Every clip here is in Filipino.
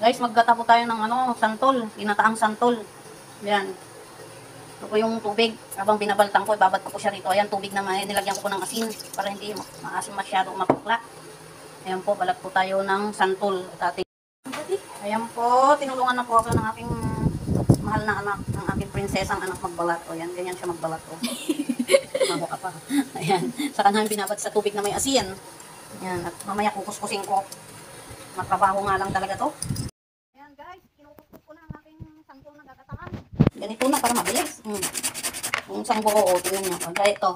Guys, maggata po tayo ng santol, ginataang santol. Yan. Ito po yung tubig. Habang binabaltang ko, ibabad ko po siya rito. Ayan, tubig na nilagyan ko po ng asin para hindi maasim masyado mapukla. Ayan po, balat po tayo ng santol. Ayan po, tinulungan na po ako ng aking mahal na anak, ng aking prinsesang anak magbalat. O yan, ganyan siya magbalat. O. Mabo ka pa. Ayan, sa kanahan binabad sa tubig na may asin. Ayan, at mamaya kukuskusin ko. Matrabaho nga lang talaga to. Ayan guys, kinukuskus ko na ang aking santol na gagataan. Ganito na para mabilis. Yung isang buo, tingnan nyo. Kaya ito,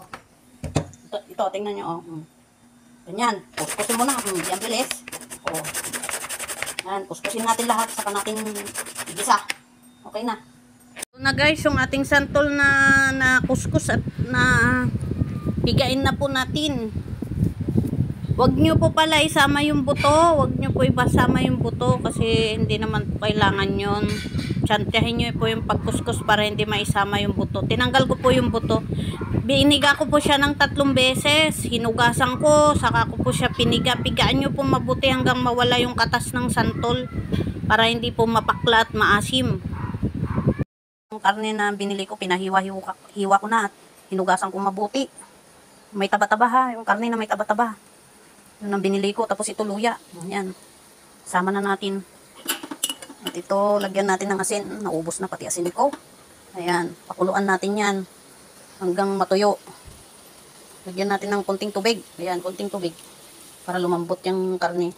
tingnan nyo. Ganyan, kuskusin mo na. Yan bilis. Yan, kuskusin natin lahat. Saka natin igisa. Okay na. Ito na guys, yung ating santol na kuskus at na pigain na po natin. Huwag nyo po pala isama yung buto. Huwag nyo po ibasama yung buto kasi hindi naman po kailangan yun. Tsantiyahin nyo po yung pagkuskus para hindi maisama yung buto. Tinanggal ko po yung buto. Biniga ko po siya ng 3 beses. Hinugasan ko. Saka ko po siya piniga. Pigaan nyo po mabuti hanggang mawala yung katas ng santol para hindi po mapakla at maasim. Yung karne na binili ko, pinahiwa ko na at hinugasan ko mabuti. May taba-taba ha. Yung karne na may taba-taba. Yun ang binili ko. Tapos ito luya. Ayan. Sama na natin. At ito, lagyan natin ng asin. Naubos na pati asin ko. Ayan. Pakuluan natin yan. Hanggang matuyo. Lagyan natin ng konting tubig. Ayan, konting tubig. Para lumambot yung karne.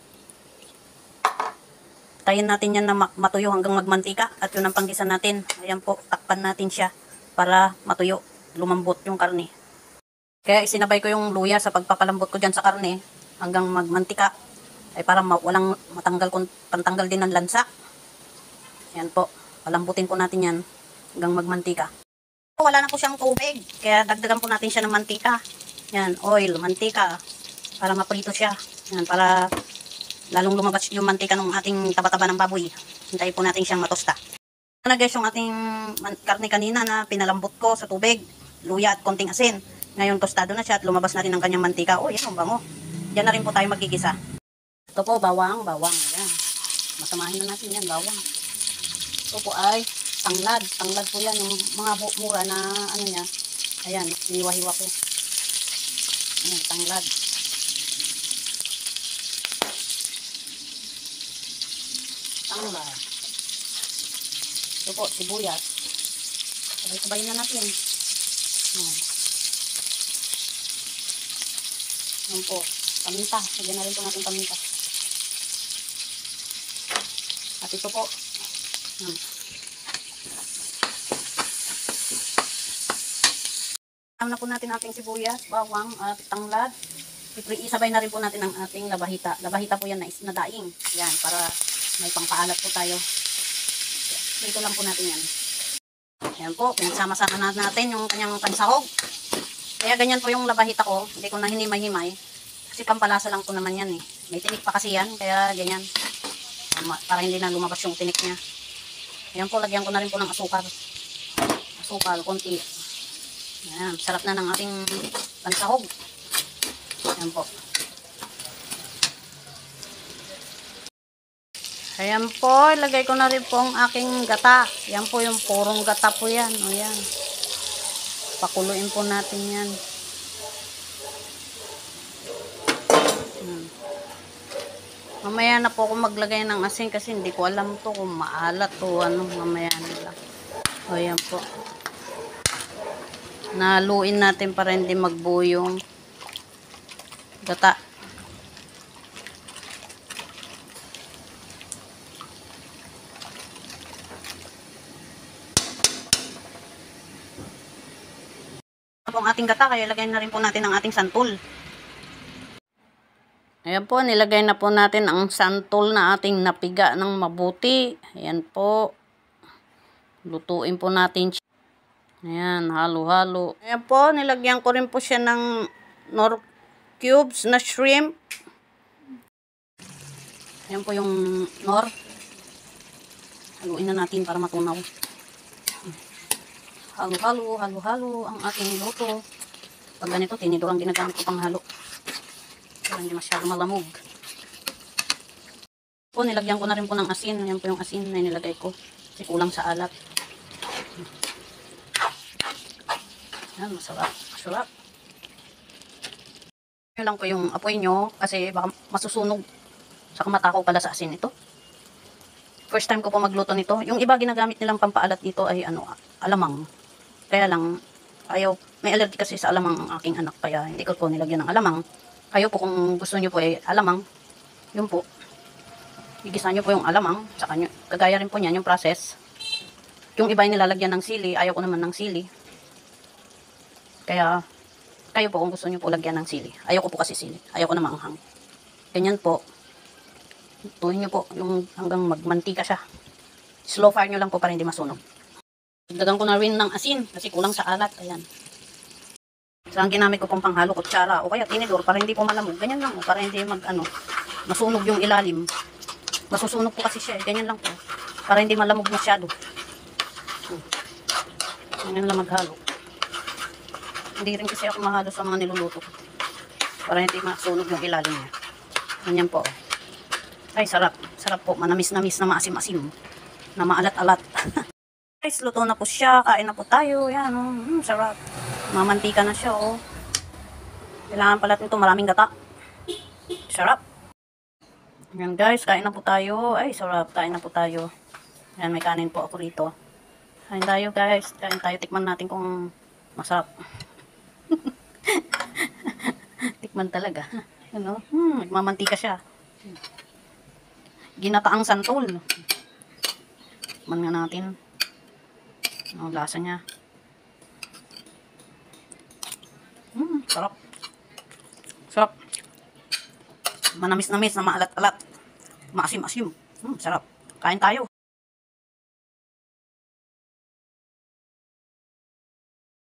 Tayin natin yan na matuyo hanggang magmantika. At yun ang panggisa natin. Ayan po, takpan natin siya. Para matuyo. Lumambot yung karne. Kaya isinabay ko yung luya sa pagpapalambot ko dyan sa karne. Hanggang magmantika ay para walang pantanggal din ng lansa. Yan po, palambutin po natin yan hanggang magmantika. Wala na po siyang tubig, kaya dagdagan po natin siya ng mantika. Yan, oil, mantika, para maprito siya. Yan, para lalong lumabas yung mantika ng ating taba-taba ng baboy. Hintayin po natin siyang matosta. Ito na guys yung ating karne kanina na pinalambot ko sa tubig, luya at konting asin. Ngayon tostado na siya at lumabas na rin ang kanyang mantika. Oh, yan ang bango. Diyan na rin po tayo magigisa. Ito po, bawang. Ayan. Masamahin na natin yan, bawang. Ito po ay tanglad. Tanglad po yan, yung mga mura na niya. Ayan, hiniwa-hiwa ko. Ayan, tanglad. Tanglad. Ito po, sibuyas. Sabay-sabayin na natin. Ayan. Ayan po. Paminta. Lagyan na rin po natin paminta. At ito po. Alam na po natin ating sibuyas, bawang at tanglad. Isabay na rin po natin ang ating labahita. Labahita po yan na daing. Yan, para may pangpaalat po tayo. Dito lang po natin yan. Yan po, pinagsama-sama natin yung kanyang pansahog. Kaya ganyan po yung labahita ko. Hindi ko na hinimay-himay. Kasi pampalasa lang po naman yan eh. May tinik pa kasi yan. Kaya ganyan. Para hindi na lumabas yung tinik niya. Ayan po, lagyan ko na rin po ng asukal. Asukal, konti. Ayan, sarap na ng ating pansahog. Ayan po. Ayan po, ilagay ko na rin po ang aking gata. Ayan po yung purong gata po yan. O yan. Pakuluin po natin yan. Mamaya na po ako maglagay ng asin kasi hindi ko alam to kung maalat o ano. Mamaya nila. O yan po. Naluin natin para hindi magbuo yung gata. Ang ating gata, kaya lagay na rin po natin ang ating santol. Ayan po, nilagay na po natin ang santol na ating napiga ng mabuti. Ayan po. Lutuin po natin siya. Ayan, halo-halo. Ayan po, nilagyan ko rin po siya ng nor cubes na shrimp. Ayan po yung nor. Haluin na natin para matunaw. Halo-halo, halo-halo ang ating luto. Pag ganito, tinidor ang ginagamit ko pang halo. Para hindi masyado malamog. Po, nilagyan ko na rin po ng asin. Yan po yung asin na nilagay ko. Kasi kulang sa alat. Yan, masarap. Masarap. Yun lang po yung apoy nyo. Kasi baka masusunog. Saka matakaw pala sa asin ito. First time ko po magluto nito. Yung iba ginagamit nilang pampaalat dito ay alamang. Kaya lang, may allergy kasi sa alamang ang aking anak. Kaya hindi ko po nilagyan ng alamang. Kayo po kung gusto nyo po ay alamang. Yun po. Igisa nyo po yung alamang. Saka nyo, kagaya rin po niyan yung process. Yung iba ay nilalagyan ng sili. Ayaw ko naman ng sili. Kaya, kayo po kung gusto nyo po lagyan ng sili. Ayaw ko po kasi sili. Ayaw ko na maanghang. Ganyan po. Tuloy nyo po yung hanggang magmantika siya. Slow fire nyo lang po para hindi masunog. Dagdagan ko na rin ng asin kasi kulang sa alat. Ayan. So, ang ginamit ko pong panghalo, kutsara o kaya tinidor para hindi po malamog. Ganyan lang po para hindi masunog yung ilalim. Masusunog po kasi siya. Ganyan lang po. Para hindi malamog masyado. Ganyan lang maghalo. Hindi rin kasi ako mahalo sa mga niluluto ko. Para hindi masunog yung ilalim niya. Ganyan po. Ay, sarap. Sarap po. Manamis-namis na maasim-asim. Na maalat-alat. Guys, luto na po siya. Kain na po tayo. Yan, sarap. Mamantika na siya, oh. Kailangan pala nito maraming gata. Sarap. Yan, guys. Kain na po tayo. Ay, sarap. Kain na po tayo. Yan, may kanin po ako rito. Kain tayo, guys. Kain tayo. Tikman natin kung masarap. Tikman talaga. Ano? Nagmamantika siya. Ginataang santol. Man nga natin. Ang lasa niya. Sarap. Sarap. Manamis-namis na maalat-alat. Maasim-asim. Sarap. Kain tayo.